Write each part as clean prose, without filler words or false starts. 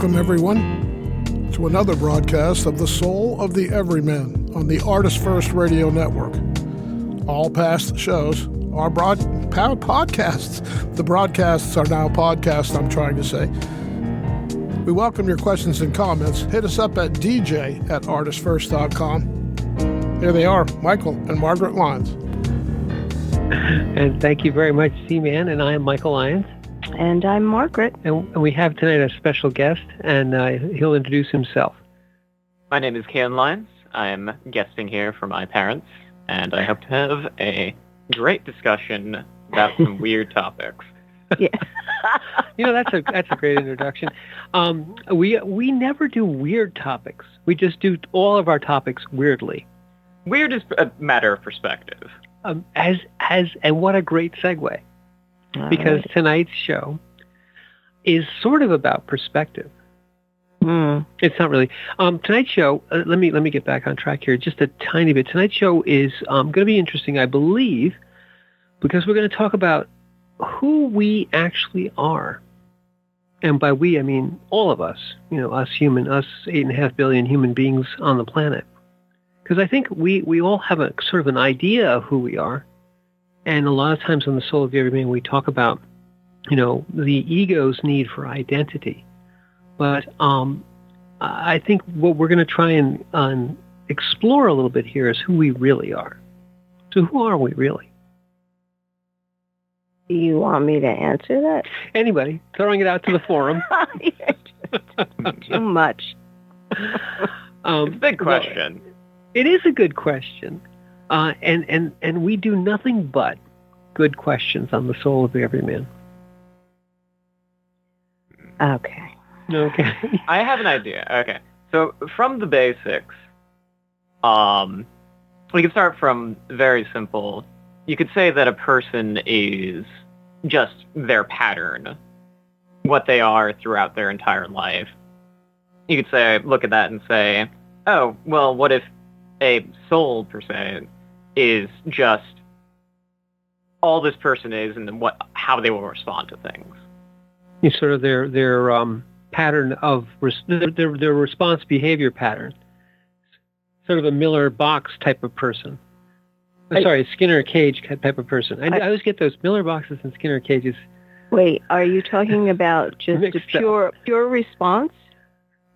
Welcome, everyone, to another broadcast of The Soul of the Everyman on the ArtistFirst Radio Network. All past shows are podcasts. The broadcasts are now podcasts, I'm trying to say. We welcome your questions and comments. Hit us up at dj@artistfirst.com. Here they are, Michael and Margaret Lyons. And thank you very much, C-Man, and I am Michael Lyons. And I'm Margaret. And we have tonight a special guest, and he'll introduce himself. My name is Ken Lyons. I'm guesting here for my parents, and I hope to have a great discussion about some weird topics. Yeah. That's a great introduction. We never do weird topics. We just do all of our topics weirdly. Weird is a matter of perspective. And what a great segue. Because tonight's show is sort of about perspective. It's not really. Tonight's show, let me get back on track here just a tiny bit. Tonight's show is going to be interesting, I believe, because we're going to talk about who we actually are. And by we, I mean all of us, us 8.5 billion human beings on the planet. Because I think we all have a sort of an idea of who we are. And a lot of times on the Soul of Every Man, we talk about, the ego's need for identity. But I think what we're going to try and explore a little bit here is who we really are. So who are we really? You want me to answer that? Anybody, throwing it out to the forum. Too much. It's a big question. Well, it is a good question. And we do nothing but good questions on the Soul of Every Man. Okay. I have an idea. Okay. So from the basics, we can start from very simple. You could say that a person is just their pattern, what they are throughout their entire life. You could say, look at that and say, oh, well, what if a soul, per se, is just all this person is and how they will respond to things. It's sort of their pattern of their response behavior pattern. Sort of a Miller box type of person. Sorry, Skinner cage type of person. I always get those Miller boxes and Skinner cages. Wait, are you talking about just a pure response,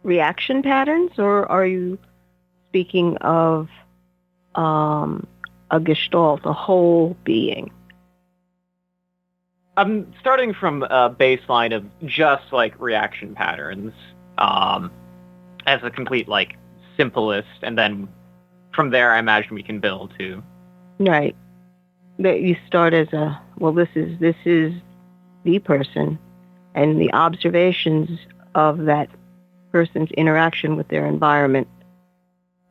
reaction patterns, or are you speaking of a gestalt, a whole being? I'm starting from a baseline of just like reaction patterns as a complete simplest, and then from there I imagine we can build to. Right. That you start as this is the person, and the observations of that person's interaction with their environment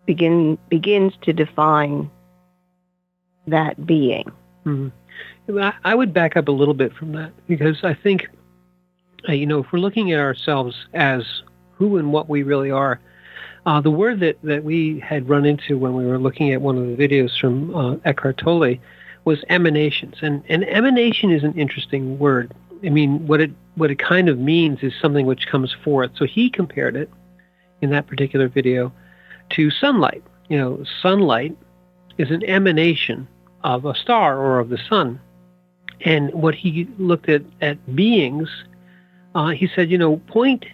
begins to define that being. Mm-hmm. I would back up a little bit from that, because I think, if we're looking at ourselves as who and what we really are, the word that we had run into when we were looking at one of the videos from Eckhart Tolle was emanations. And emanation is an interesting word. I mean, what it kind of means is something which comes forth. So he compared it in that particular video to sunlight. Sunlight is an emanation of a star or of the sun. And what he looked at beings, he said, point,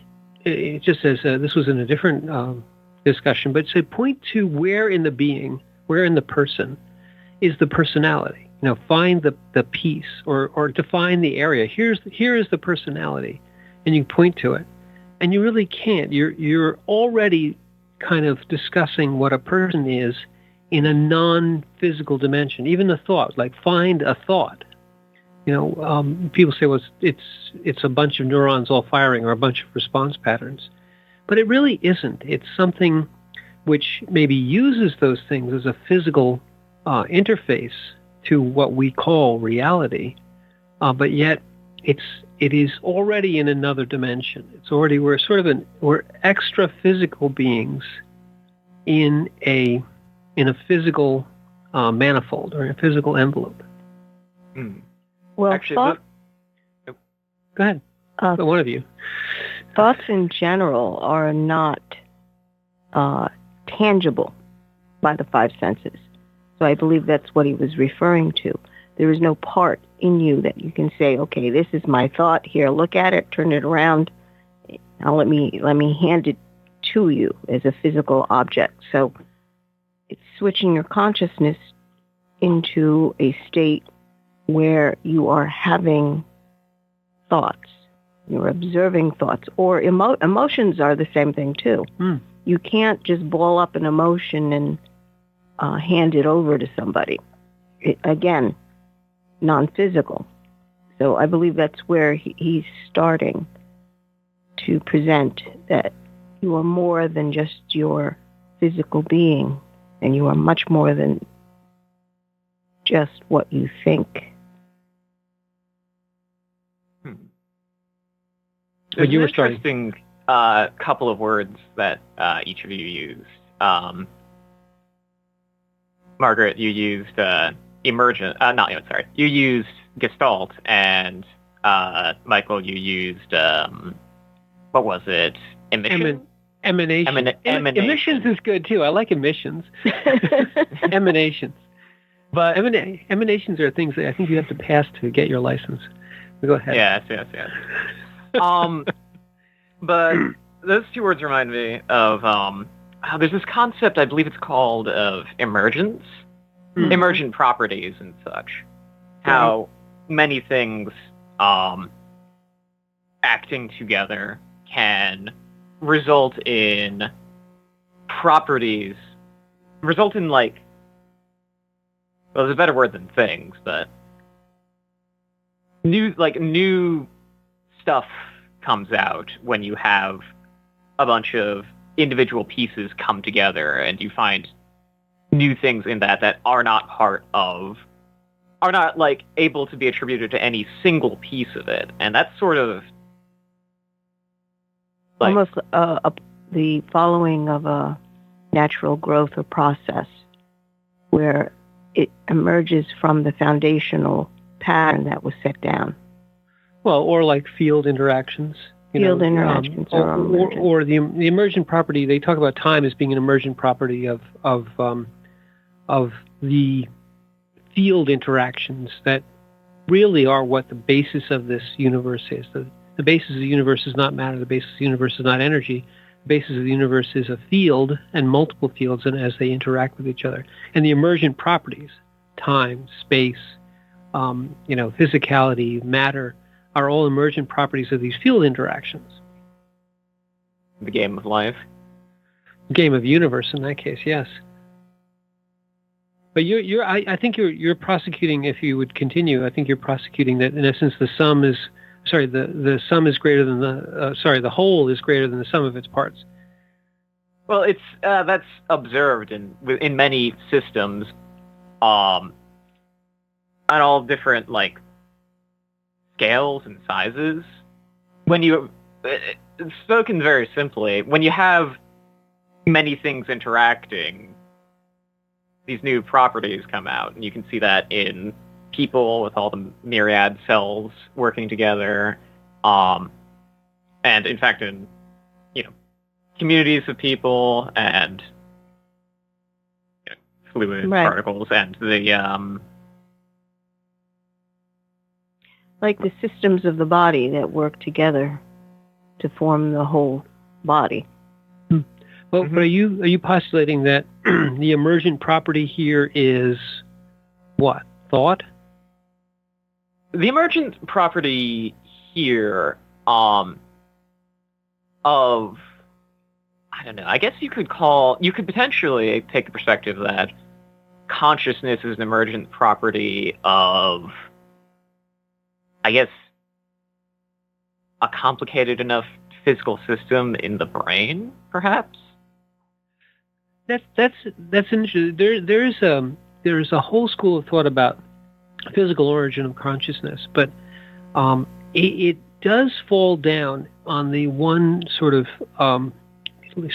just as this was in a different discussion, but said point to where in the being, where in the person is the personality. Find the piece or define the area. Here is the personality, and you point to it. And you really can't. You're already kind of discussing what a person is in a non-physical dimension. Even the thought, find a thought. People say, well, it's a bunch of neurons all firing or a bunch of response patterns. But it really isn't. It's something which maybe uses those things as a physical interface to what we call reality, but yet it is already in another dimension. It's already, we're extra physical beings in a physical manifold or a physical envelope. Well, actually, go ahead. One of you. thoughts in general are not tangible by the five senses. So I believe that's what he was referring to. There is no part in you that you can say, okay, this is my thought. Here, look at it, turn it around. Now let me hand it to you as a physical object. So it's switching your consciousness into a state where you are having thoughts. You're observing thoughts. Or emotions are the same thing, too. You can't just ball up an emotion and hand it over to somebody. Again, non-physical. So I believe that's where he's starting to present that you are more than just your physical being, and you are much more than just what you think. There's an interesting couple of words that each of you used. Margaret, you used emergent. You used gestalt, and Michael, you used what was it? Emission. Emanation. Emissions is good too. I like emissions. Emanations. But emanations are things that I think you have to pass to get your license. Go ahead. Yes. But those two words remind me of there's this concept, I believe it's called, of emergence, emergent properties and such. How many things acting together can result in properties, like, well, there's a better word than things, but new stuff comes out when you have a bunch of individual pieces come together, and you find new things in that are not like able to be attributed to any single piece of it, and that's sort of like almost the following of a natural growth or process where it emerges from the foundational pattern that was set down. Well, or like field interactions. Or the emergent property. They talk about time as being an emergent property of the field interactions that really are what the basis of this universe is. The basis of the universe is not matter. The basis of the universe is not energy. The basis of the universe is a field and multiple fields, and as they interact with each other. And the emergent properties, time, space, physicality, matter, are all emergent properties of these field interactions. The game of life. The game of universe in that case, yes. But I think you're prosecuting, if you would continue, I think you're prosecuting that in essence the sum is the sum is greater than the whole is greater than the sum of its parts. Well, it's that's observed in many systems, on all different scales and sizes. When you, spoken very simply, when you have many things interacting, these new properties come out, and you can see that in people with all the myriad cells working together, and in fact in communities of people and fluid particles and the like the systems of the body that work together to form the whole body. Well, but are you postulating that the emergent property here is what? Thought? The emergent property here of, I don't know, I guess you could potentially take the perspective that consciousness is an emergent property of, I guess, a complicated enough physical system in the brain, perhaps? That's interesting. There is a whole school of thought about physical origin of consciousness, but it does fall down on the one sort of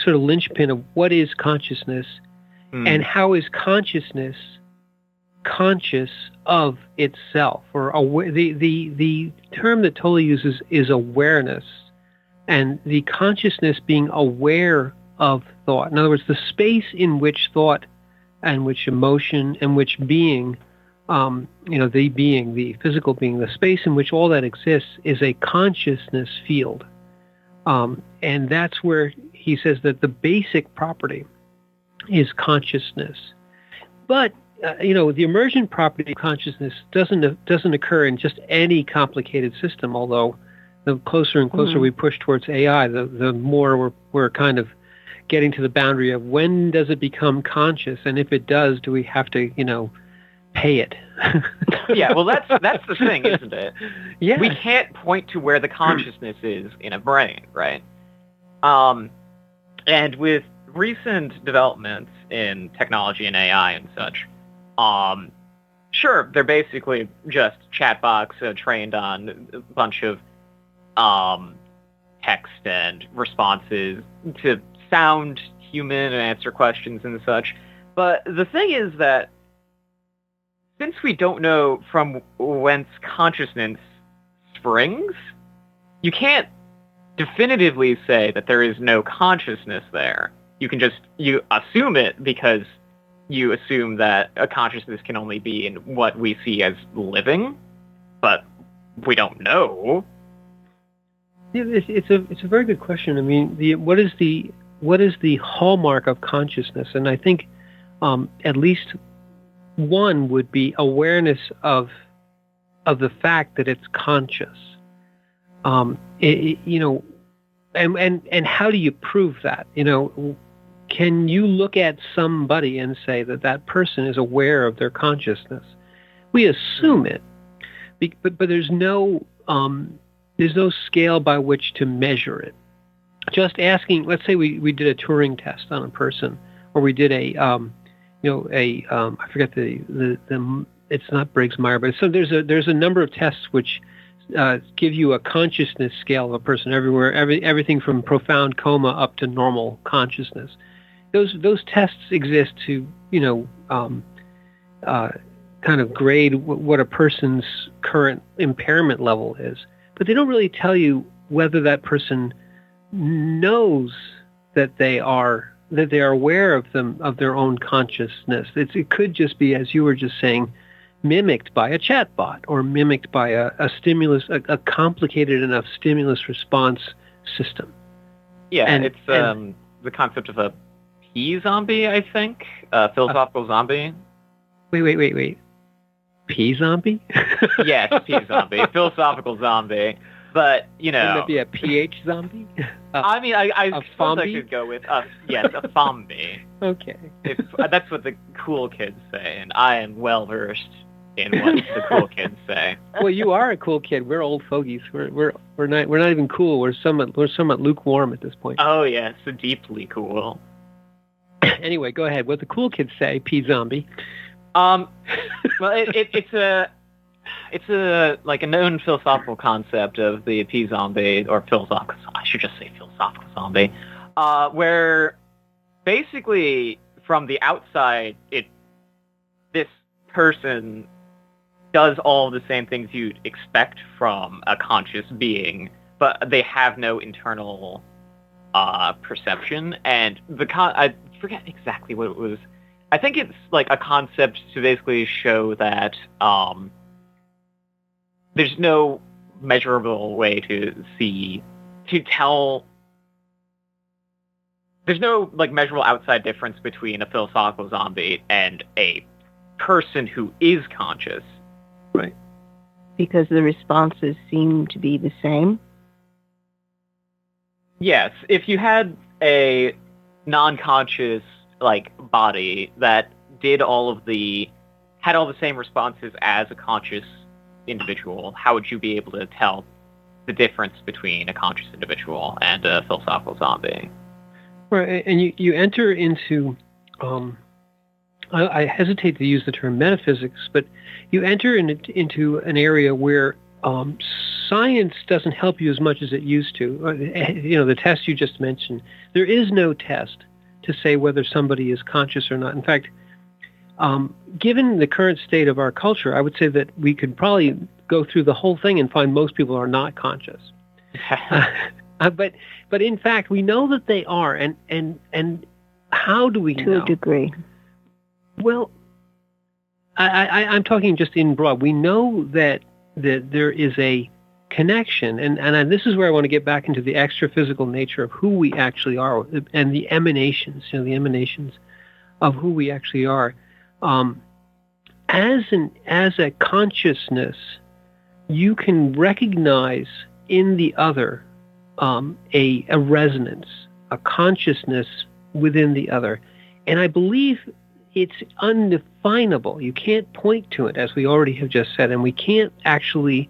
linchpin of what is consciousness and how is consciousness conscious of itself, or the term that Tolle uses is awareness, and the consciousness being aware of thought. In other words, the space in which thought and which emotion and which being, the being, the physical being, the space in which all that exists is a consciousness field. And that's where he says that the basic property is consciousness. But, the emergent property of consciousness doesn't occur in just any complicated system, although the closer and closer we push towards AI, the more we're kind of getting to the boundary of when does it become conscious, and if it does, do we have to, pay it? Yeah, well, that's the thing, isn't it? Yeah. We can't point to where the consciousness is in a brain, right? And with recent developments in technology and AI and such, sure, they're basically just chatbots trained on a bunch of text and responses to sound human and answer questions and such. But the thing is that since we don't know from whence consciousness springs, you can't definitively say that there is no consciousness there. You can you assume it because you assume that a consciousness can only be in what we see as living, but we don't know. Yeah, it's a very good question. I mean, what is the hallmark of consciousness? And I think at least one would be awareness of the fact that it's conscious. And how do you prove that? Can you look at somebody and say that person is aware of their consciousness? We assume it, but there's no scale by which to measure it. Just asking, let's say we did a Turing test on a person, or we did I forget it's not Briggs-Meyer, but so there's a number of tests which give you a consciousness scale of a person everything from profound coma up to normal consciousness. Those tests exist to kind of grade what a person's current impairment level is, but they don't really tell you whether that person knows that they are aware of their own consciousness. It could just be, as you were just saying, mimicked by a chatbot or mimicked by a stimulus, a complicated enough stimulus response system. Yeah, it's the concept of a P zombie, I think, philosophical zombie. Wait. P zombie? Yes, P zombie, philosophical zombie. But wouldn't that be a PH zombie? I mean, I suppose I could go with a zombie. Okay. That's what the cool kids say, and I am well versed in what the cool kids say. Well, you are a cool kid. We're old fogies. We're not even cool. We're somewhat lukewarm at this point. Oh yeah, so deeply cool. Anyway, go ahead. What the cool kids say, P zombie. Well, it's a like a known philosophical concept of the P zombie, or philosophical. I should just say philosophical zombie, where basically from the outside, this person does all the same things you'd expect from a conscious being, but they have no internal perception. And I forget exactly what it was. I think it's like a concept to basically show that there's no measurable way to tell. There's no like measurable outside difference between a philosophical zombie and a person who is conscious. Right. Because the responses seem to be the same? Yes. If you had a non-conscious like body that had all the same responses as a conscious individual, how would you be able to tell the difference between a conscious individual and a philosophical zombie? Right, and you enter into, I hesitate to use the term metaphysics, but you enter into an area where science doesn't help you as much as it used to. The test you just mentioned, there is no test to say whether somebody is conscious or not. In fact, given the current state of our culture, I would say that we could probably go through the whole thing and find most people are not conscious. But in fact, we know that they are, and how do we know? To a degree. Well, I'm talking just in broad. We know that there is a connection, and this is where I want to get back into the extra-physical nature of who we actually are, and the emanations, the emanations of who we actually are. As a consciousness, you can recognize in the other a resonance, a consciousness within the other. And I believe it's undefinable. You can't point to it, as we already have just said, and we can't actually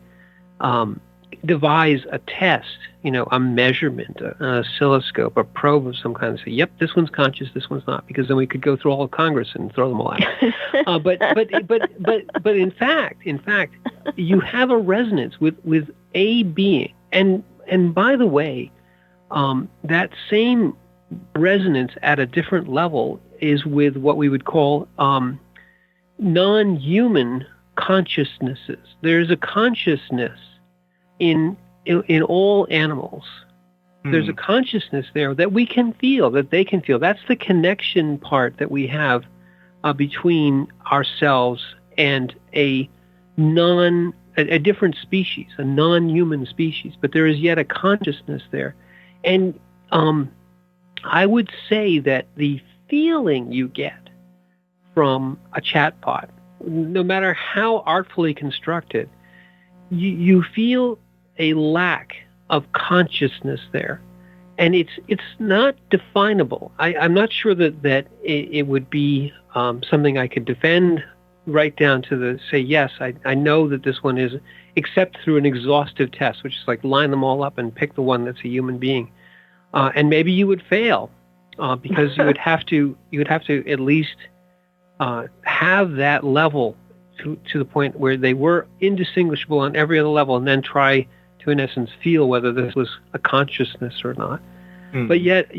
devise a test, a measurement, an oscilloscope, a probe of some kind, and say, yep, this one's conscious, this one's not, because then we could go through all of Congress and throw them all out. But in fact, you have a resonance with a being, and by the way, that same resonance at a different level is with what we would call non-human consciousnesses. There's a consciousness in all animals. There's a consciousness there that we can feel, that they can feel. That's the connection part that we have between ourselves and a different species, a non-human species. But there is yet a consciousness there. And I would say that the feeling you get from a chatbot, no matter how artfully constructed, you feel a lack of consciousness there, and it's not definable. I'm not sure that it would be something I could defend right down to say yes, I know that this one is, except through an exhaustive test, which is like line them all up and pick the one that's a human being, and maybe you would fail because you would have to at least have that level to the point where they were indistinguishable on every other level, and then try to, in essence, feel whether this was a consciousness or not. But yet,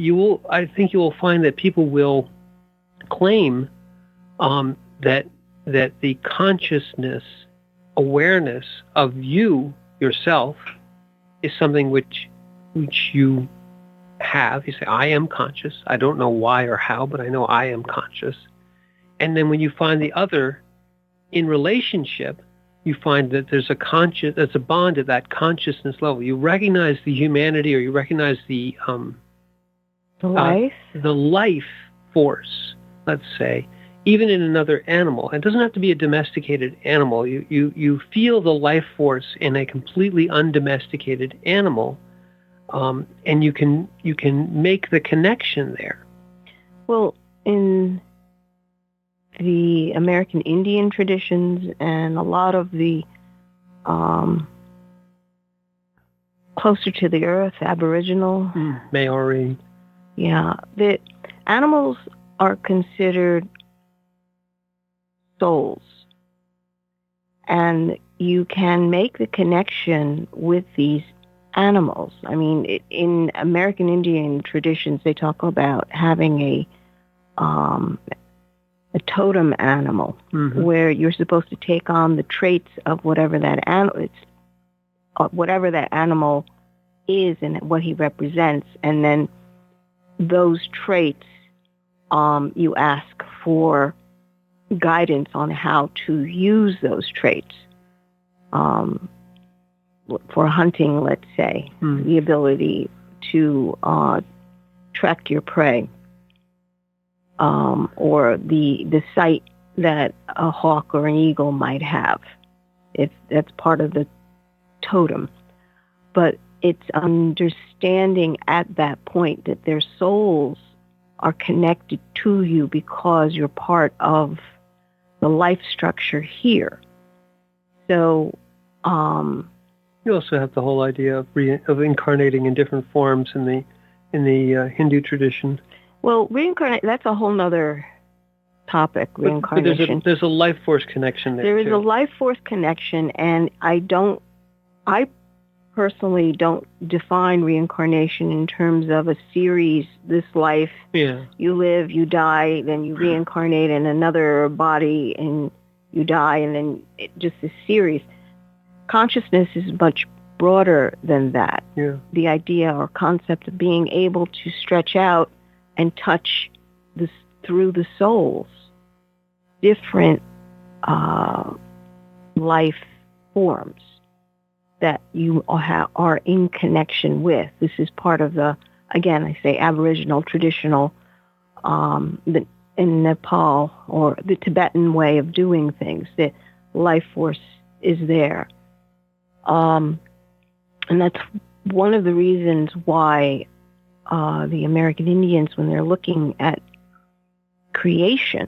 I think you will find that people will claim that the consciousness, awareness of you yourself, is something which you have. You say, I am conscious. I don't know why or how, but I know I am conscious. And then when you find the other in relationship, you find that there's a bond at that consciousness level. You recognize the humanity, or you recognize the life force, let's say, even in another animal. It doesn't have to be a domesticated animal. You feel the life force in a completely undomesticated animal, and you can make the connection there. Well, in the American Indian traditions and a lot of the closer to the earth, Aboriginal, Maori. Yeah, the animals are considered souls, and you can make the connection with these animals. I mean, in American Indian traditions, they talk about having a totem animal, where you're supposed to take on the traits of whatever that animal is and what he represents, and then those traits, you ask for guidance on how to use those traits. For hunting, let's say, the ability to track your prey, or the sight that a hawk or an eagle might have, if that's part of the totem. But it's understanding at that point that their souls are connected to you because you're part of the life structure here. So you also have the whole idea of incarnating in different forms in the Hindu tradition. Well, reincarnate, that's a whole nother topic, reincarnation. But there's a life force connection there. There is a life force connection, and I personally don't define reincarnation in terms of a series, this life, you live, you die, then you reincarnate in another body, and you die, and then just a series. Consciousness is much broader than that. Yeah. The idea or concept of being able to stretch out and touch this through the souls, different life forms that you are in connection with. This is part of the, again, I say Aboriginal, traditional, in Nepal or the Tibetan way of doing things. The life force is there. And that's one of the reasons why the American Indians, when they're looking at creation,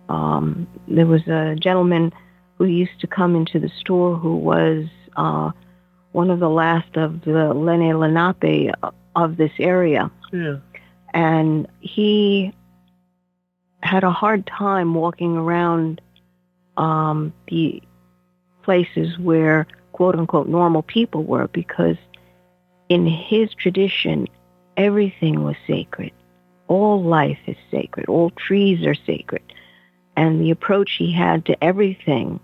there was a gentleman who used to come into the store who was one of the last of the Lene Lenape of this area. Yeah. And he had a hard time walking around the places where, quote unquote, normal people were, because in his tradition, everything was sacred. All life is sacred. All trees are sacred. And the approach he had to everything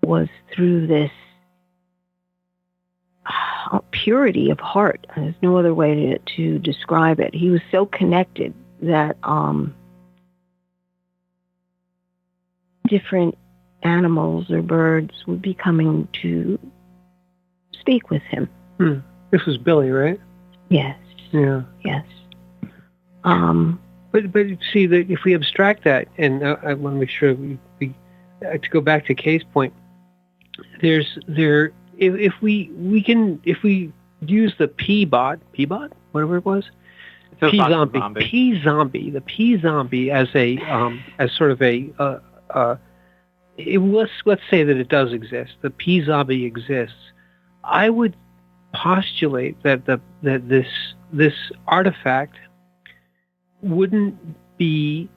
was through this purity of heart. There's no other way to describe it. He was so connected that different animals or birds would be coming to speak with him. This was Billy, right? Yes. Yeah. Yes. But see, that if we abstract that, and I want to make sure we to go back to Kay's point, if we use the P-bot, whatever it was, P-zombie, the P-zombie as a as sort of a let's say that it does exist. The P-zombie exists. I would postulate that this artifact wouldn't be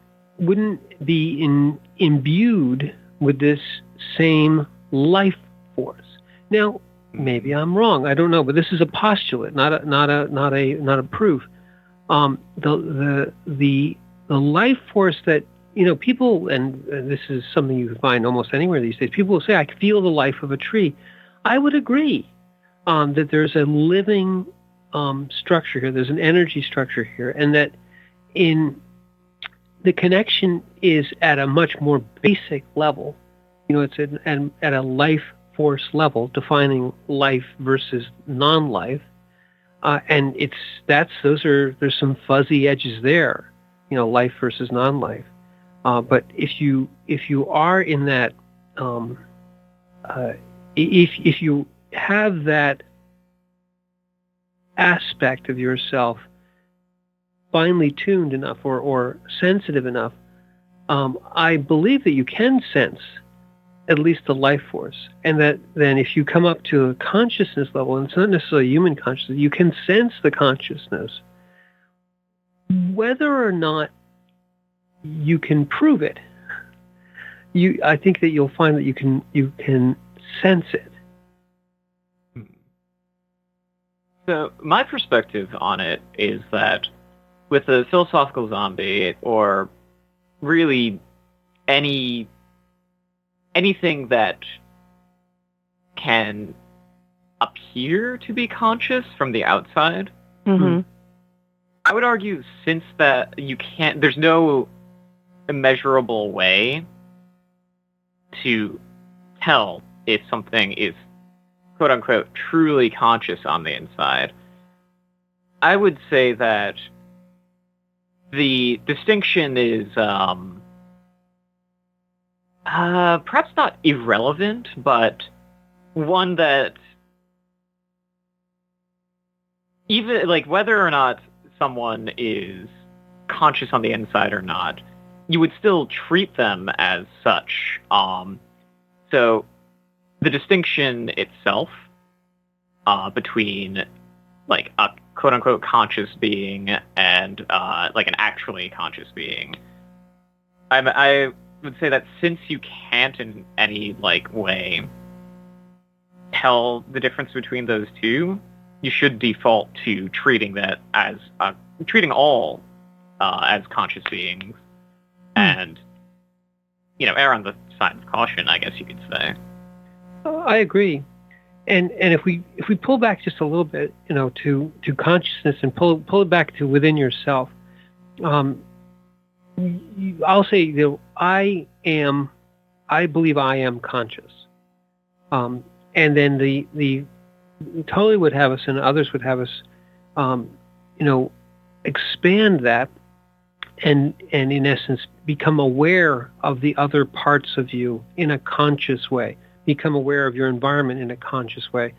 imbued with this same life force. Now, maybe I'm wrong. I don't know, but this is a postulate, not a proof. The life force that people, and this is something you can find almost anywhere these days. People will say, "I feel the life of a tree." I would agree that there's a living structure here. There's an energy structure here, and that the connection is at a much more basic level. It's at a life force level, defining life versus non-life, and there's some fuzzy edges there, life versus non-life. But if you are in that, if you have that aspect of yourself finely tuned enough or sensitive enough, I believe that you can sense at least the life force, and that then if you come up to a consciousness level, and it's not necessarily human consciousness, you can sense the consciousness. Whether or not you can prove it, I think that you'll find that you can sense it. So my perspective on it is that with a philosophical zombie, or really anything that can appear to be conscious from the outside, Mm-hmm. I would argue, since that there's no immeasurable way to tell if something is quote unquote truly conscious on the inside, I would say that the distinction is perhaps not irrelevant, but one that even whether or not someone is conscious on the inside or not, you would still treat them as such. So the distinction itself between a quote-unquote conscious being and an actually conscious being, I would say that since you can't in any way tell the difference between those two, you should default to treating that as treating all as conscious beings, and err on the side of caution, I guess you could say. I agree. And if we pull back just a little bit, to consciousness and pull it back to within yourself, I'll say, I believe I am conscious, and then the totally would have us, and others would have us, expand that, and in essence become aware of the other parts of you in a conscious way. Become aware of your environment in a conscious way.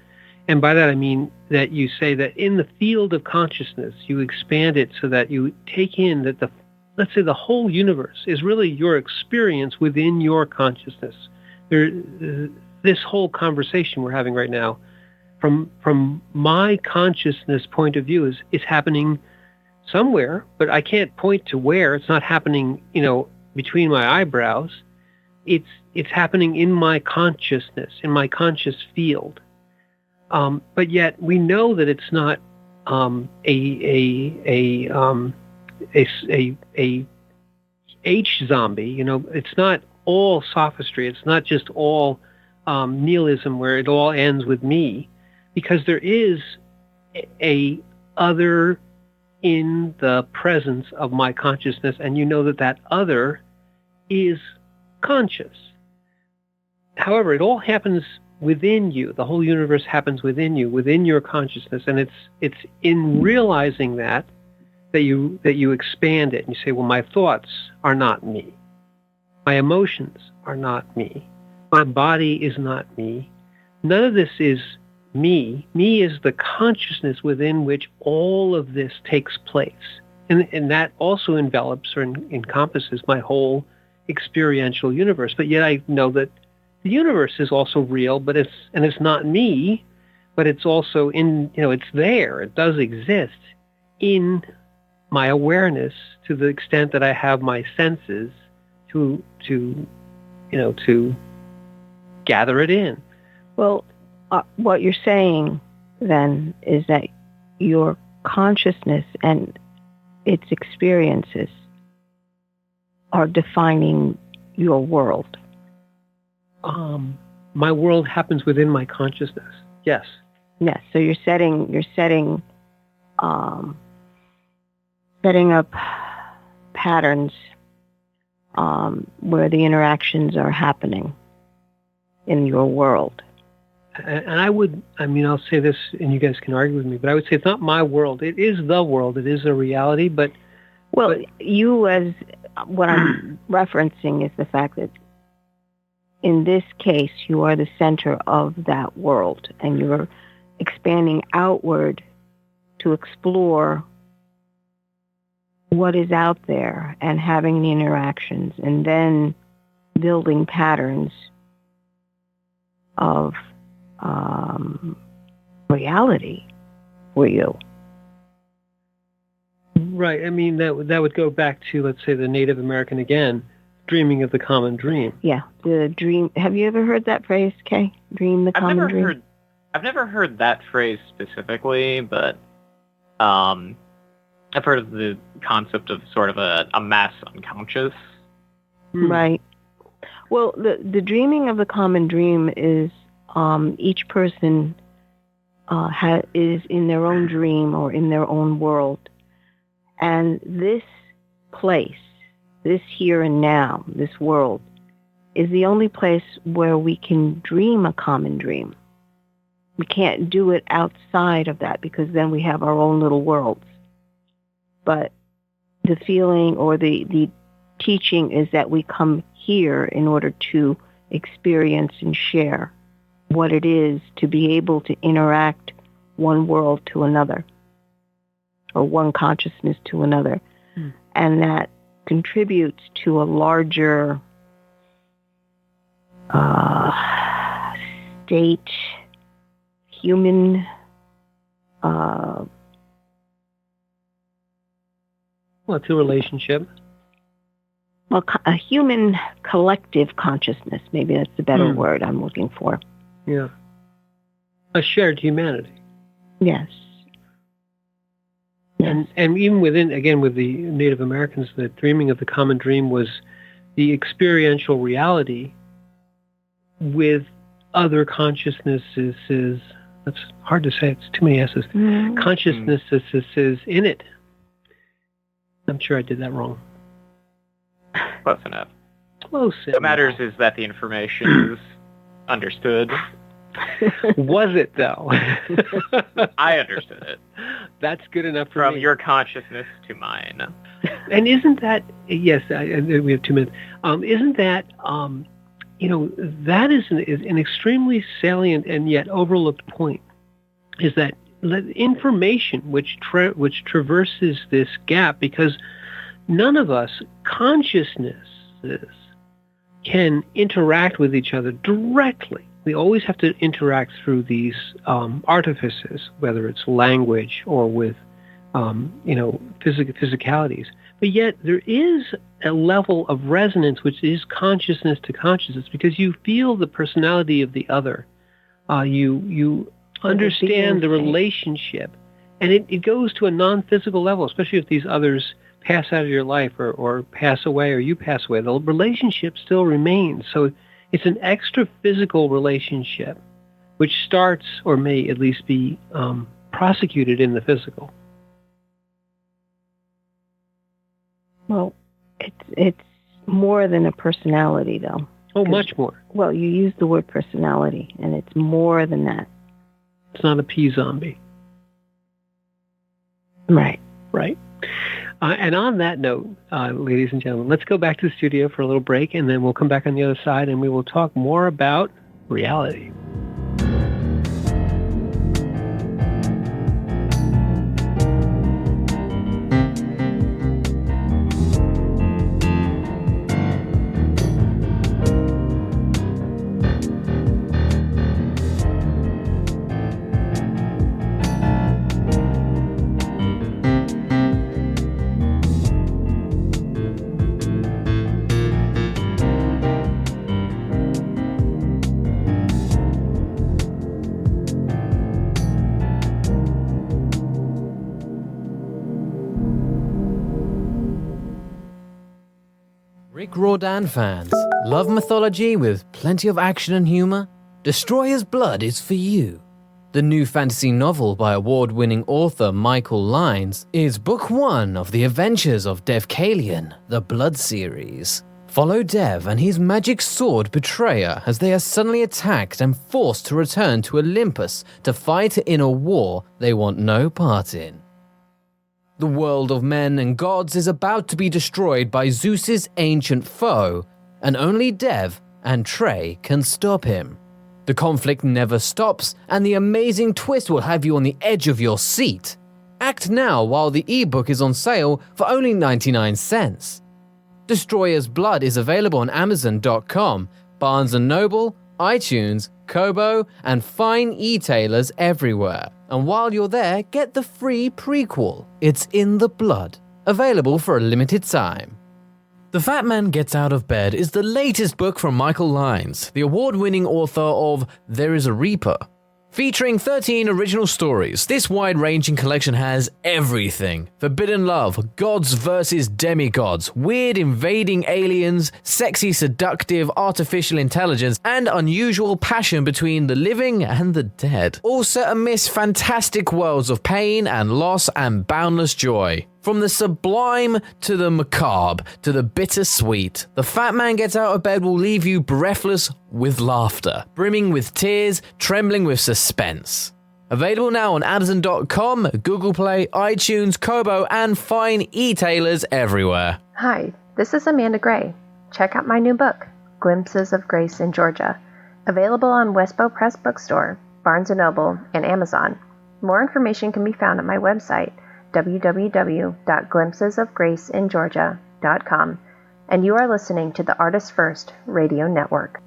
And by that I mean that you say that in the field of consciousness, you expand it so that you take in that let's say the whole universe is really your experience within your consciousness. This whole conversation we're having right now, from my consciousness point of view, is happening somewhere, but I can't point to where. It's not happening, between my eyebrows. It's happening in my consciousness, in my conscious field. But yet we know that it's not a H zombie. It's not all sophistry. It's not just all nihilism where it all ends with me, because there is a other in the presence of my consciousness, and that other is conscious. However, it all happens within you. The whole universe happens within you, within your consciousness, and it's in realizing that you expand it, and you say, well, my thoughts are not me. My emotions are not me. My body is not me. None of this is me. Me is the consciousness within which all of this takes place. And that also envelops or encompasses my whole experiential universe. But yet I know that the universe is also real, but it's not me, but it's also it's there. It does exist in my awareness to the extent that I have my senses to gather it in. Well, what you're saying then is that your consciousness and its experiences are defining your world. My world happens within my consciousness. Yes. Yes. So you're setting up patterns where the interactions are happening in your world. And I'll say this, and you guys can argue with me, but I would say it's not my world. It is the world. It is a reality, but... Well, what I'm referencing is the fact that in this case, you are the center of that world, and you're expanding outward to explore what is out there and having the interactions, and then building patterns of reality for you. Right. I mean, that would go back to, let's say, the Native American again, dreaming of the common dream. Yeah, the dream. Have you ever heard that phrase, Kay? Dream the common dream? I've never heard that phrase specifically, but I've heard of the concept of sort of a mass unconscious. Right. Well, the dreaming of the common dream is each person is in their own dream or in their own world. And this place, this here and now, this world, is the only place where we can dream a common dream. We can't do it outside of that because then we have our own little worlds. But the feeling or the teaching is that we come here in order to experience and share what it is to be able to interact one world to another or one consciousness to another. And that contributes to a larger state, human well, it's a relationship. Well, a human collective consciousness. Maybe that's the better word I'm looking for. Yeah. A shared humanity. Yes. And even within, again, with the Native Americans, the dreaming of the common dream was the experiential reality with other consciousnesses is, that's hard to say, it's too many S's. Consciousnesses is in it. I'm sure I did that wrong. Close enough. Close enough. What matters is that the information is understood. Was it, though? I understood it. That's good enough for From me. your consciousness to mine. And isn't that, yes, we have 2 minutes. Isn't that, that is an extremely salient and yet overlooked point, is that information which traverses this gap, because none of us, consciousnesses, can interact with each other directly. We always have to interact through these artifices, whether it's language or with, physicalities. But yet there is a level of resonance which is consciousness to consciousness, because you feel the personality of the other. You understand the relationship, and it goes to a non-physical level, especially if these others pass out of your life or pass away, or you pass away. The relationship still remains. So it's an extra physical relationship which starts, or may at least be prosecuted in the physical. Well, it's more than a personality, though. Oh, much more. Well, you use the word personality, and it's more than that. It's not a pea zombie. Right. Right. And on that note, ladies and gentlemen, let's go back to the studio for a little break, and then we'll come back on the other side, and we will talk more about reality. Rick Riordan fans, love mythology with plenty of action and humor? Destroyer's Blood is for you. The new fantasy novel by award-winning author Michael Lynes is book 1 of the adventures of Dev Kalian, the Blood series. Follow Dev and his magic sword Betrayer as they are suddenly attacked and forced to return to Olympus to fight in a war they want no part in. The world of men and gods is about to be destroyed by Zeus's ancient foe, and only Dev and Trey can stop him. The conflict never stops, and the amazing twist will have you on the edge of your seat. Act now while the ebook is on sale for only 99 cents. Destroyer's Blood is available on Amazon.com, Barnes & Noble, iTunes, Kobo, and fine e-tailers everywhere. And while you're there, get the free prequel, It's in the Blood, available for a limited time. The Fat Man Gets Out of Bed is the latest book from Michael Lynes, the award-winning author of There is a Reaper. Featuring 13 original stories, this wide-ranging collection has everything. Forbidden love, gods versus demigods, weird invading aliens, sexy seductive artificial intelligence, and unusual passion between the living and the dead. All set amidst fantastic worlds of pain and loss and boundless joy. From the sublime to the macabre to the bittersweet, The Fat Man Gets Out of Bed will leave you breathless with laughter, brimming with tears, trembling with suspense. Available now on Amazon.com, Google Play, iTunes, Kobo, and fine e-tailers everywhere. Hi, this is Amanda Gray. Check out my new book, Glimpses of Grace in Georgia, available on Westbow Press Bookstore, Barnes & Noble, and Amazon. More information can be found at my website, www.glimpsesofgraceingeorgia.com, and you are listening to the ArtistFirst Radio Network.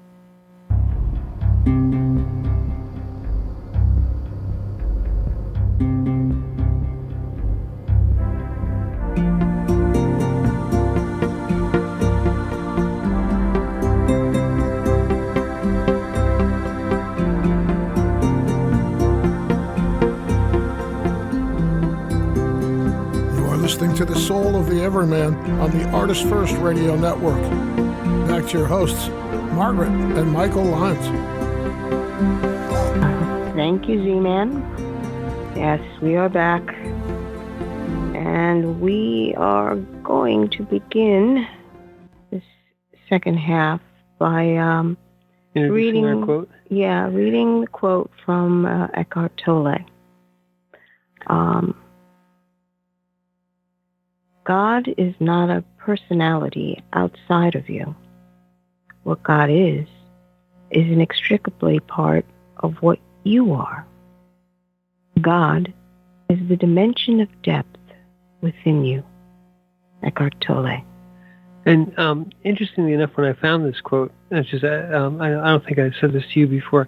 Listening to the Soul of the Everyman on the ArtistFirst Radio Network. Back to your hosts, Margaret and Michael Lynes. Thank you, Z-Man. Yes, we are back. And we are going to begin this second half by Introducing our quote. Yeah, reading the quote from Eckhart Tolle. God is not a personality outside of you. What God is inextricably part of what you are. God is the dimension of depth within you. Eckhart Tolle. And interestingly enough, when I found this quote, which is, I don't think I said this to you before,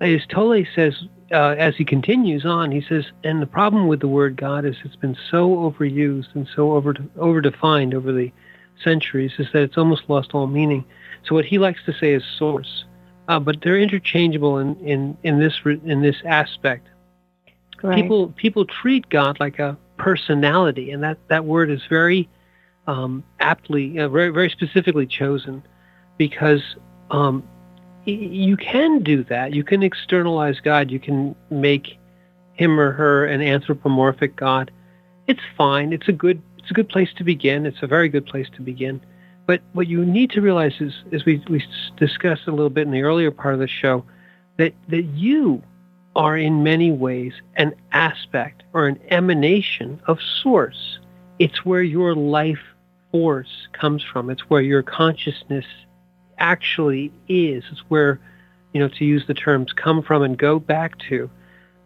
as Tolle says, as he continues on, he says, and the problem with the word God is it's been so overused and so overdefined over the centuries is that it's almost lost all meaning. So what he likes to say is source, but they're interchangeable in this aspect. Right. People treat God like a personality, and that word is very aptly, very very specifically chosen, because you can do that. You can externalize God. You can make him or her an anthropomorphic God. It's fine. It's a good place to begin. It's a very good place to begin. But what you need to realize is, as we discussed a little bit in the earlier part of the show, that you are in many ways an aspect or an emanation of source. It's where your life force comes from. It's where your consciousness actually is. It's where, to use the terms come from and go back to.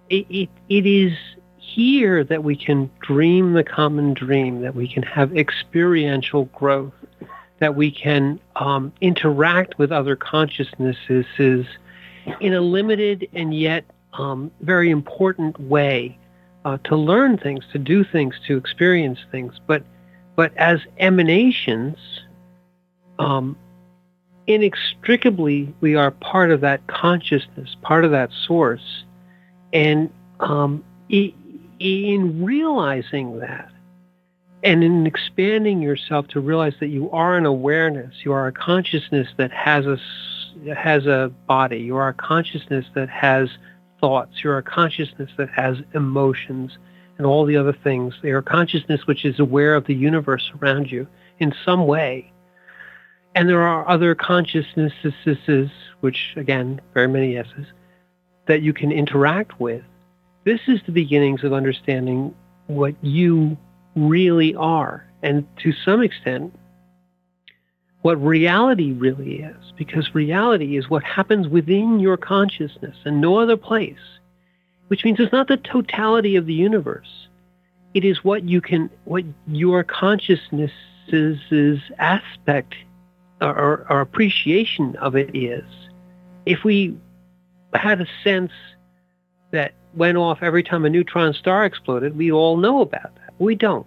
It is here that we can dream the common dream, that we can have experiential growth, that we can interact with other consciousnesses in a limited and yet very important way, to learn things, to do things, to experience things. But as emanations, inextricably we are part of that consciousness, part of that source. And in realizing that, and in expanding yourself to realize that you are an awareness, you are a consciousness that has a body, you are a consciousness that has thoughts, you're a consciousness that has emotions and all the other things. You're a consciousness which is aware of the universe around you in some way. And there are other consciousnesses, which again, very many S's, that you can interact with. This is the beginnings of understanding what you really are, and to some extent, what reality really is, because reality is what happens within your consciousness and no other place, which means it's not the totality of the universe. It is what your consciousness's aspect or appreciation of it is. If we had a sense that went off every time a neutron star exploded, we all know about that. We don't.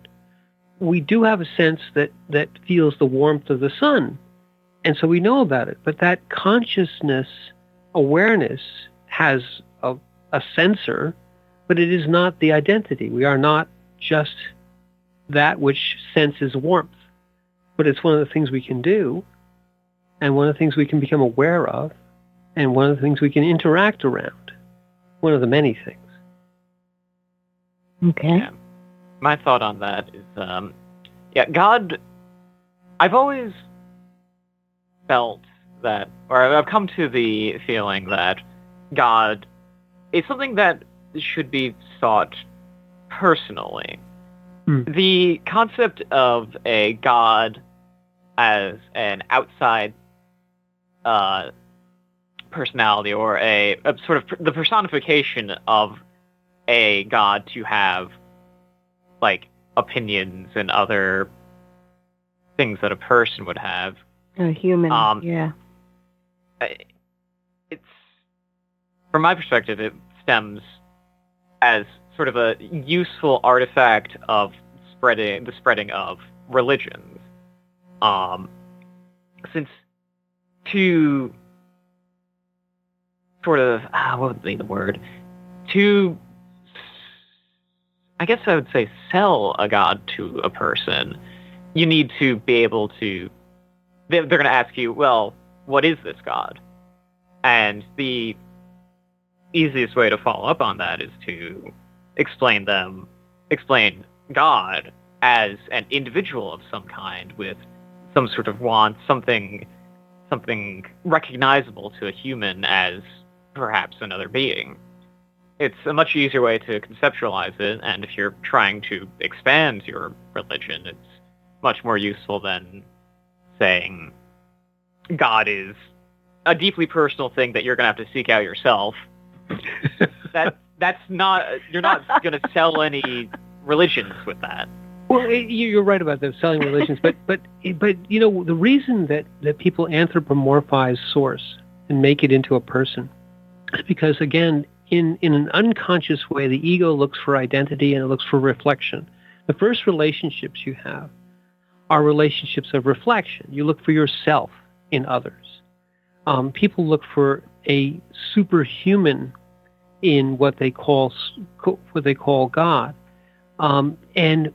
We do have a sense that feels the warmth of the sun, and so we know about it. But that consciousness awareness has a sensor, but it is not the identity. We are not just that which senses warmth, but it's one of the things we can do, and one of the things we can become aware of, and one of the things we can interact around. One of the many things. Okay. Yeah. My thought on that is, God, I've always felt that, or I've come to the feeling that God is something that should be sought personally. The concept of a God as an outside personality, or a sort of the personification of a God to have like opinions and other things that a person would have. A human, yeah. It's, from my perspective, it stems as sort of a useful artifact of the spreading of religions. Since to sort of, what would be the word? To, I guess I would say, sell a god to a person, you need to be able to, they're going to ask you, well, what is this god? And the easiest way to follow up on that is to explain God as an individual of some kind with some sort of want, something recognizable to a human as perhaps another being. It's a much easier way to conceptualize it, and if you're trying to expand your religion, it's much more useful than saying God is a deeply personal thing that you're going to have to seek out yourself. That's not, you're not going to sell any religions with that. Well, you're right about them selling religions, but you know, the reason that people anthropomorphize source and make it into a person is because, again, in an unconscious way, the ego looks for identity and it looks for reflection. The first relationships you have are relationships of reflection. You look for yourself in others. People look for a superhuman in what they call God, and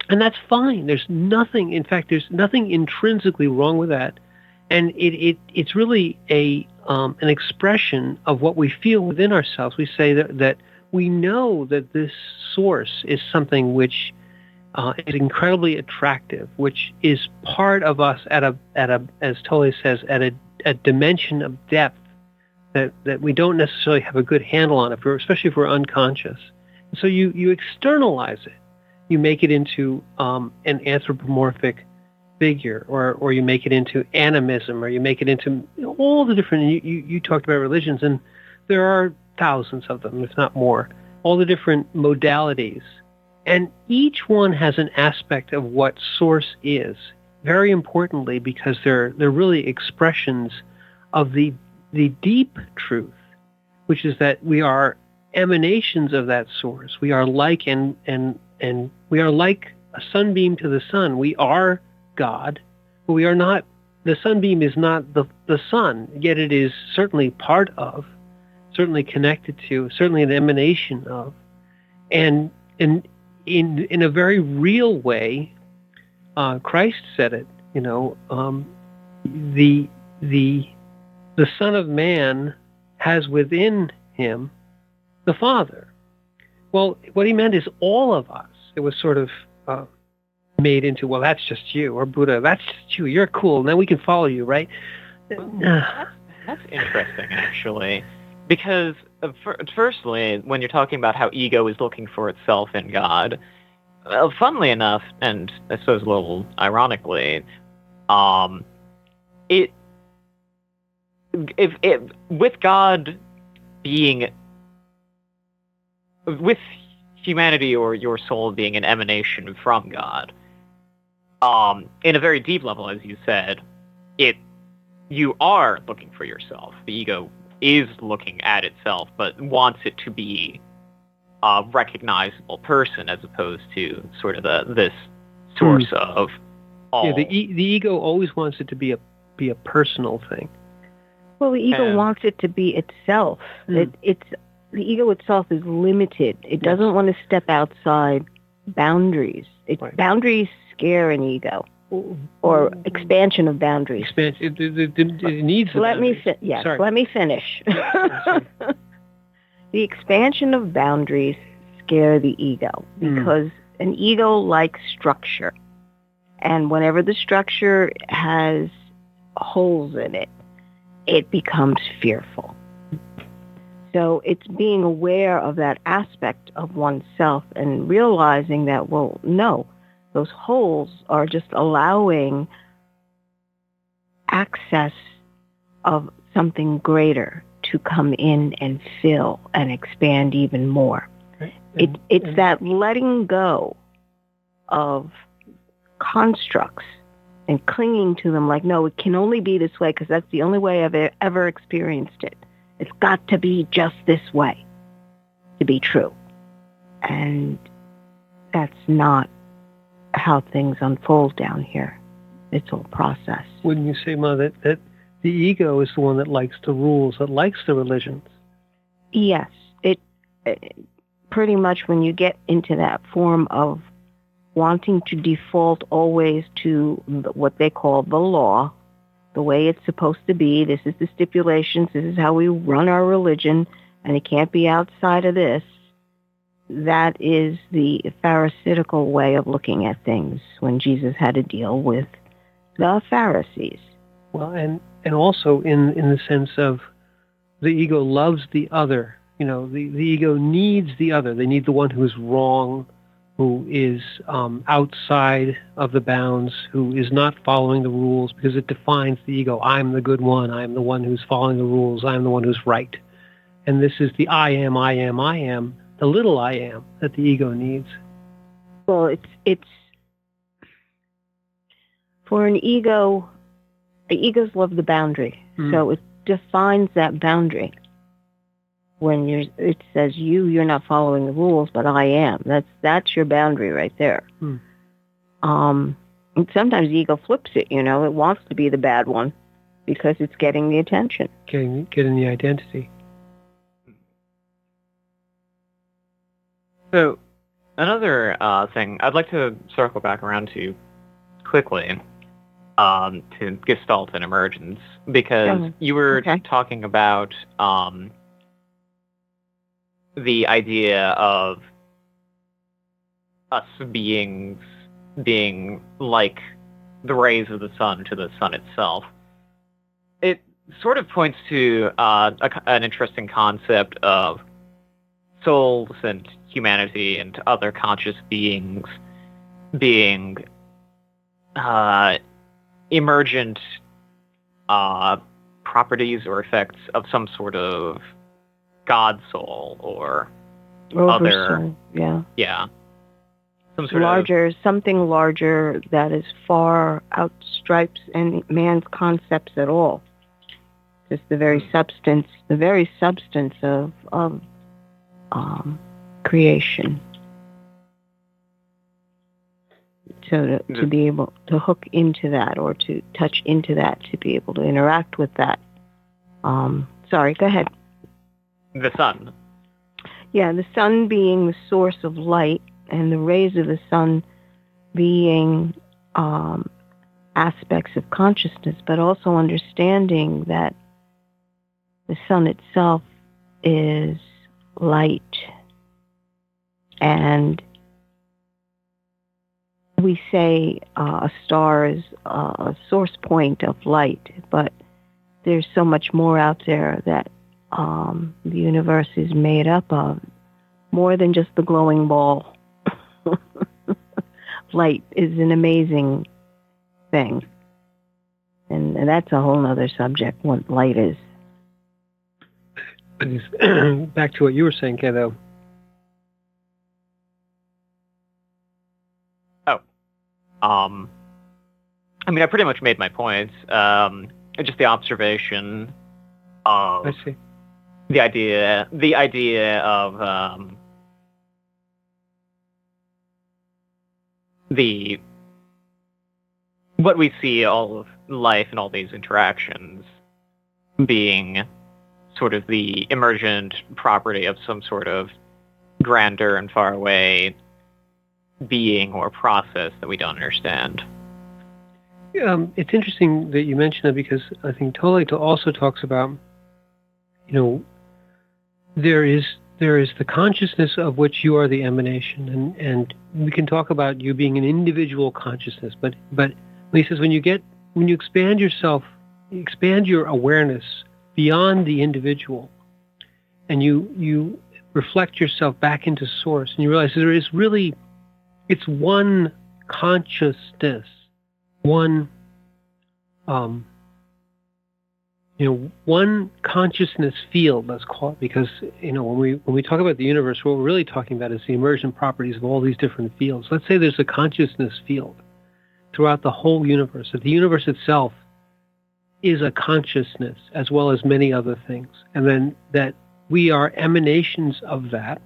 that's fine. There's nothing. In fact, there's nothing intrinsically wrong with that, and it's really an expression of what we feel within ourselves. We say that we know that this source is something which is incredibly attractive, which is part of us at a as Tolle says, at a dimension of depth that we don't necessarily have a good handle on, especially if we're unconscious. So you externalize it. You make it into an anthropomorphic figure, or you make it into animism, or you make it into all the different. You talked about religions, and there are thousands of them, if not more. All the different modalities, and each one has an aspect of what source is. Very importantly, because they're really expressions of the deep truth, which is that we are emanations of that source. We are like and we are like a sunbeam to the sun. We are God, but we are not. The sunbeam is not the sun, yet it is certainly part of, certainly connected to, certainly an emanation of, and in a very real way, Christ said it. You know, the Son of Man has within him the Father. Well, what he meant is all of us. It was sort of made into, well, that's just you, or Buddha, that's just you. You're cool. Now we can follow you, right? That's interesting, actually, because firstly, when you're talking about how ego is looking for itself in God, funnily enough, and I suppose a little ironically, with God being, with humanity or your soul being an emanation from God, in a very deep level, as you said, you are looking for yourself. The ego is looking at itself, but wants it to be a recognizable person as opposed to sort of this source of all. Yeah, the ego always wants it to be a personal thing. Well, the ego wants it to be itself. The ego itself is limited. It doesn't want to step outside boundaries. Boundaries scare an ego, or expansion of boundaries. It needs. Let me finish. The expansion of boundaries scare the ego because an ego likes structure, and whenever the structure has holes in it, it becomes fearful. So it's being aware of that aspect of oneself and realizing that, well, no, those holes are just allowing access of something greater to come in and fill and expand even more. It's that letting go of constructs and clinging to them like, no, it can only be this way because that's the only way I've ever experienced it. It's got to be just this way to be true. And that's not how things unfold down here. It's all process. Wouldn't you say, Ma, that the ego is the one that likes the rules, that likes the religions? Yes. It pretty much, when you get into that form of wanting to default always to what they call the law, the way it's supposed to be. This is the stipulations. This is how we run our religion, and it can't be outside of this. That is the Pharisaical way of looking at things when Jesus had to deal with the Pharisees. Well, and also in the sense of the ego loves the other. You know, the ego needs the other. They need the one who is wrong, who is outside of the bounds, who is not following the rules, because it defines the ego. I'm the good one. I'm the one who's following the rules. I'm the one who's right. And this is the I am, the little I am that the ego needs. Well, it's for an ego, the egos love the boundary. So it defines that boundary. When it says you're not following the rules, but I am. That's your boundary right there. And sometimes the ego flips it. You know, it wants to be the bad one because it's getting the attention, getting the identity. So, another thing I'd like to circle back around to quickly to Gestalt and emergence, because you were talking about the idea of us being like the rays of the sun to the sun itself. It sort of points to an interesting concept of souls and humanity and other conscious beings being emergent properties or effects of some sort of God soul or other soul, yeah, some sort larger, something larger that is far outstripes any man's concepts at all. Just the very substance of creation. So to be able to hook into that or to touch into that, to be able to interact with that. Sorry, go ahead. The sun. Yeah, the sun being the source of light and the rays of the sun being aspects of consciousness, but also understanding that the sun itself is light. And we say a star is a source point of light, but there's so much more out there that the universe is made up of, more than just the glowing ball. Light is an amazing thing. And that's a whole other subject, what light is. Back to what you were saying, Kay, though. I mean, I pretty much made my points. Just the observation of I see. the idea of what we see all of life and all these interactions being sort of the emergent property of some sort of grander and far away being or process that we don't understand. It's interesting that you mention that, because I think totality also talks about, there is the consciousness of which you are the emanation, and we can talk about you being an individual consciousness, but he says when you expand yourself, you expand your awareness beyond the individual, and you reflect yourself back into source, and you realize there is really, it's one consciousness, one one consciousness field, let's call it, because when we talk about the universe, what we're really talking about is the emergent properties of all these different fields. Let's say there's a consciousness field throughout the whole universe, that the universe itself is a consciousness as well as many other things, and then that we are emanations of that.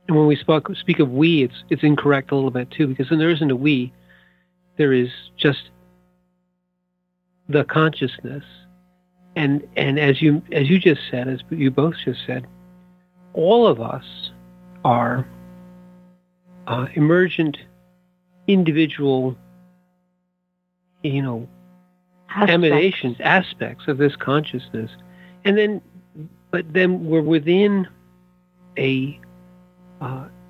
And when we speak of we, it's incorrect a little bit too, because then there isn't a we, there is just the consciousness. And as you just said, as you both just said, all of us are emergent, individual, emanations, aspects of this consciousness. But then we're within a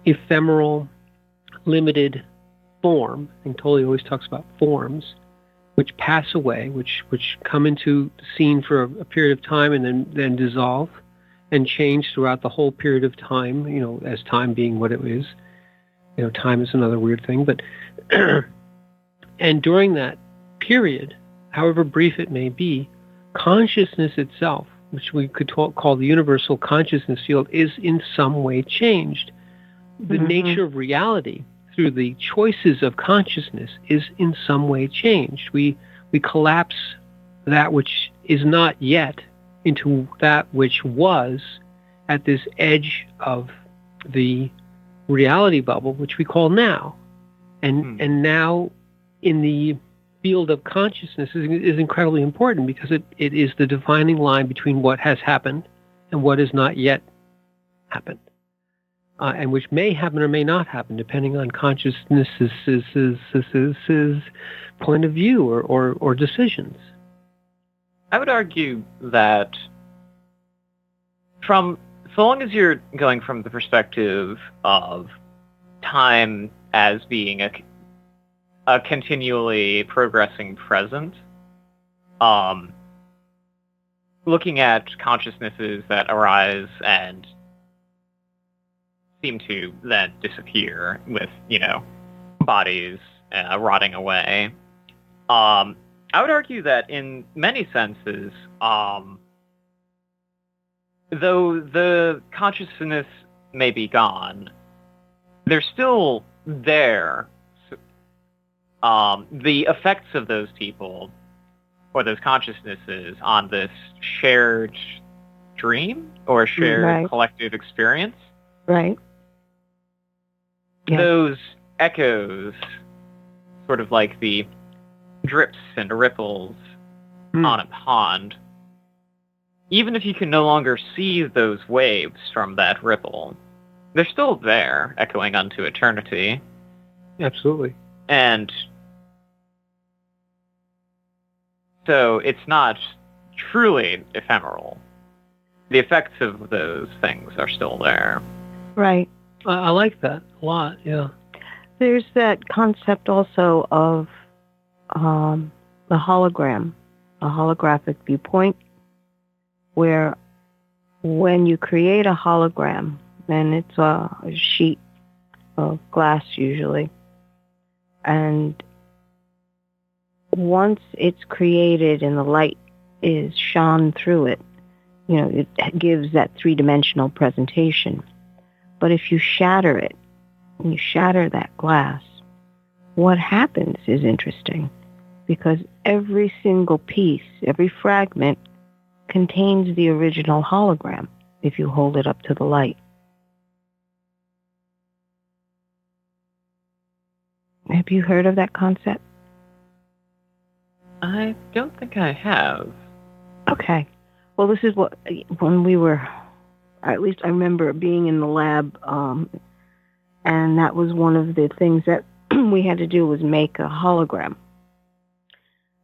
ephemeral, limited form, and Tolle always talks about forms, which pass away, which come into the scene for a period of time and then dissolve and change throughout the whole period of time, as time being what it is. Time is another weird thing, but and during that period, however brief it may be, consciousness itself, which we could call the universal consciousness field, is in some way changed. The nature of reality through the choices of consciousness is in some way changed. We collapse that which is not yet into that which was at this edge of the reality bubble, which we call now. And now in the field of consciousness is incredibly important because it is the defining line between what has happened and what has not yet happened. And which may happen or may not happen, depending on consciousness's point of view or decisions. I would argue that so long as you're going from the perspective of time as being a continually progressing present, looking at consciousnesses that arise and seem to then disappear with, bodies rotting away. I would argue that in many senses, though the consciousness may be gone, they're still there. The effects of those people or those consciousnesses on this shared dream or shared collective experience. Right. Yeah. Those echoes, sort of like the drips and ripples on a pond, even if you can no longer see those waves from that ripple, they're still there, echoing unto eternity. Absolutely. And so it's not truly ephemeral. The effects of those things are still there. Right. I like that a lot, yeah. There's that concept also of the hologram, a holographic viewpoint, where when you create a hologram, and it's a sheet of glass usually, and once it's created and the light is shone through it, it gives that three-dimensional presentation. But if you shatter it, and you shatter that glass, what happens is interesting, because every single piece, every fragment contains the original hologram if you hold it up to the light. Have you heard of that concept? I don't think I have. Okay. Well, this is what, when we were, at least I remember being in the lab, and that was one of the things that we had to do was make a hologram.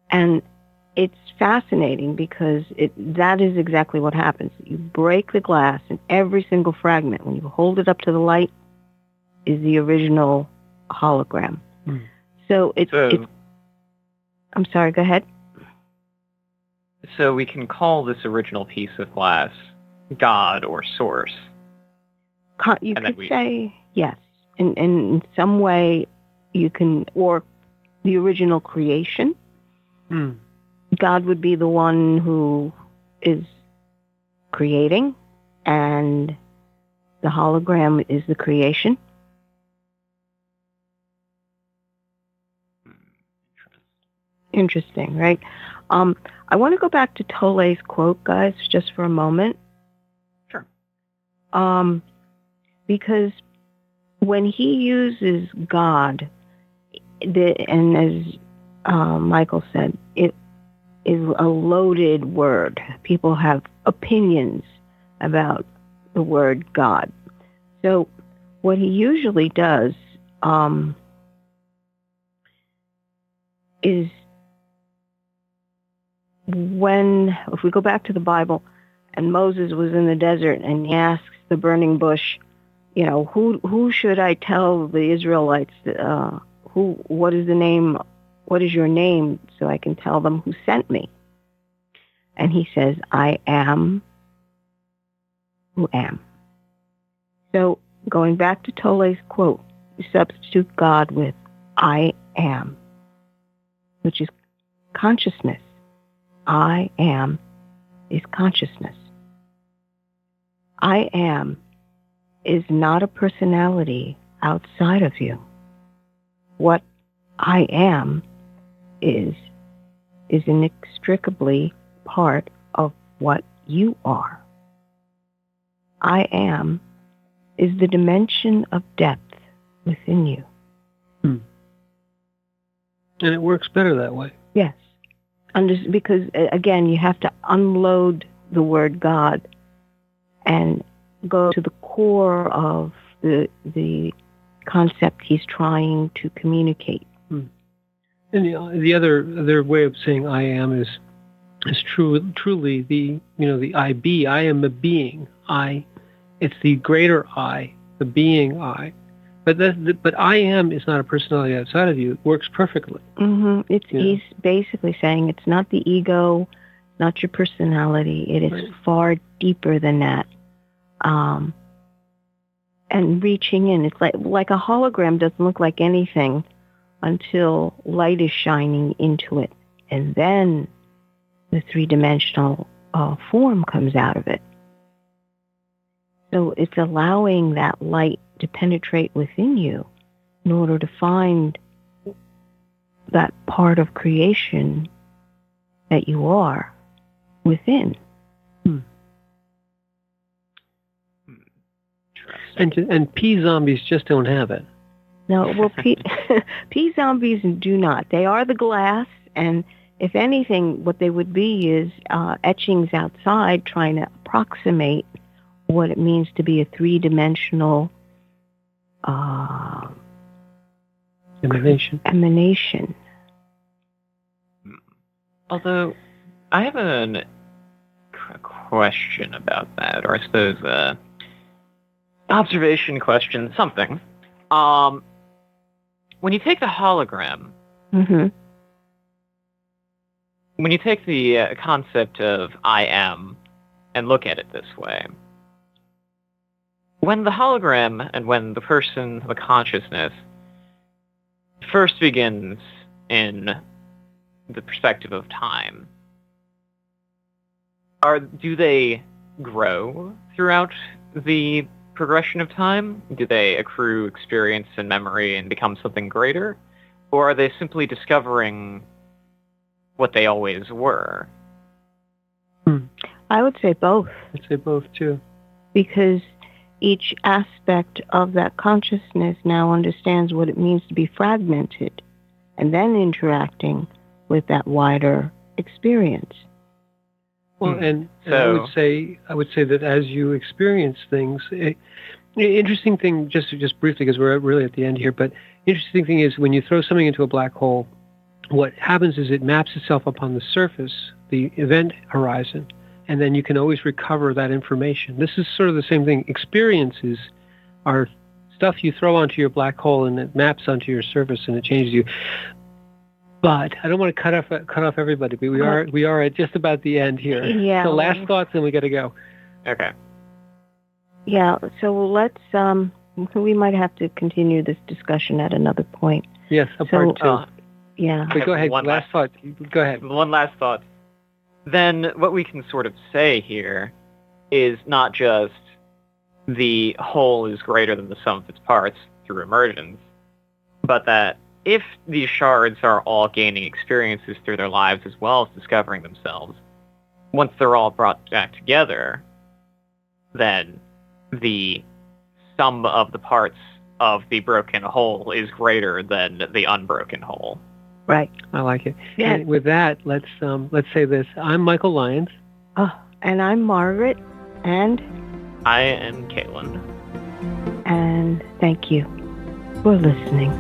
And it's fascinating because that is exactly what happens. You break the glass, and every single fragment, when you hold it up to the light, is the original hologram. So it's I'm sorry, go ahead. So we can call this original piece of glass God or Source. You could say yes. In some way, you can, or the original creation. God would be the one who is creating, and the hologram is the creation. Interesting, right? I want to go back to Tolle's quote, guys, just for a moment. Sure. Because when he uses God, and as Michael said, it is a loaded word. People have opinions about the word God. So what he usually does is if we go back to the Bible, and Moses was in the desert and he asks the burning bush, who should I tell the Israelites? What is the name? What is your name, so I can tell them who sent me? And he says, I am who am. So going back to Tolle's quote, you substitute God with I am, which is consciousness. I am is consciousness. I am is not a personality outside of you. What I am is inextricably part of what you are. I am is the dimension of depth within you. And it works better that way. Yes. Because, again, you have to unload the word God and go to the core of the concept he's trying to communicate. And the other way of saying I am is truly the I be. I am a being. It's the greater I, the being I. But I am is not a personality outside of you. It works perfectly. Mm-hmm. He's basically saying it's not the ego, not your personality. It is far deeper than that. And reaching in, it's like a hologram doesn't look like anything until light is shining into it, and then the three-dimensional form comes out of it. So it's allowing that light to penetrate within you in order to find that part of creation that you are within. And pea zombies just don't have it. No, well, pea zombies do not. They are the glass, and if anything, what they would be is etchings outside trying to approximate what it means to be a three-dimensional emanation. Although, I have a question about that, or I suppose observation question, something. When you take the hologram, Mm-hmm. when you take the concept of I am and look at it this way, when the hologram and when the person, the consciousness, first begins in the perspective of time, do they grow throughout the progression of time? Do they accrue experience and memory and become something greater? Or are they simply discovering what they always were? I would say both. I'd say both, too. Because each aspect of that consciousness now understands what it means to be fragmented and then interacting with that wider experience. Well, and I would say that as you experience things, interesting thing, just briefly, because we're really at the end here, but interesting thing is when you throw something into a black hole, what happens is it maps itself up on the surface, the event horizon, and then you can always recover that information. This is sort of the same thing. Experiences are stuff you throw onto your black hole, and it maps onto your surface, and it changes you. But I don't want to cut off everybody. But we are at just about the end here. Yeah. So last thoughts, and we got to go. Okay. Yeah. So let's. We might have to continue this discussion at another point. Yes, part two. Yeah. But go ahead. Last thought. Go ahead. One last thought. Then what we can sort of say here is not just the whole is greater than the sum of its parts through emergence, but that if these shards are all gaining experiences through their lives as well as discovering themselves, once they're all brought back together, then the sum of the parts of the broken whole is greater than the unbroken whole. Right. I like it. Yeah. And with that, let's say this. I'm Michael Lyons. And I'm Margaret. And I am Caitlin. And thank you for listening.